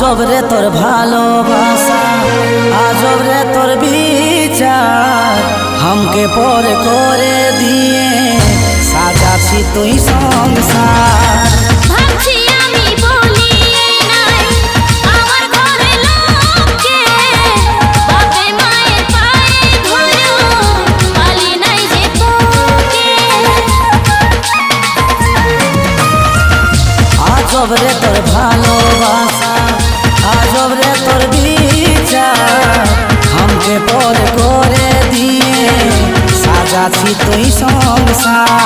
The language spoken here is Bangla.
আজব রে তোর ভালোবাসা, আজব রে তোর বিচার, हमके पर করে দিয়ে সাজাছি তুই সংসার। ভাবছি আমি বলি নাই আমার ঘরে লোককে, বাপে মায়ের পায়ে ধরো পালি নাই যে তোকে। আজব রে তোর ভালোবাসা, আজব রে তোর বিচার, हमके पर করে দিয়ে সাজাছি তুই সংসার।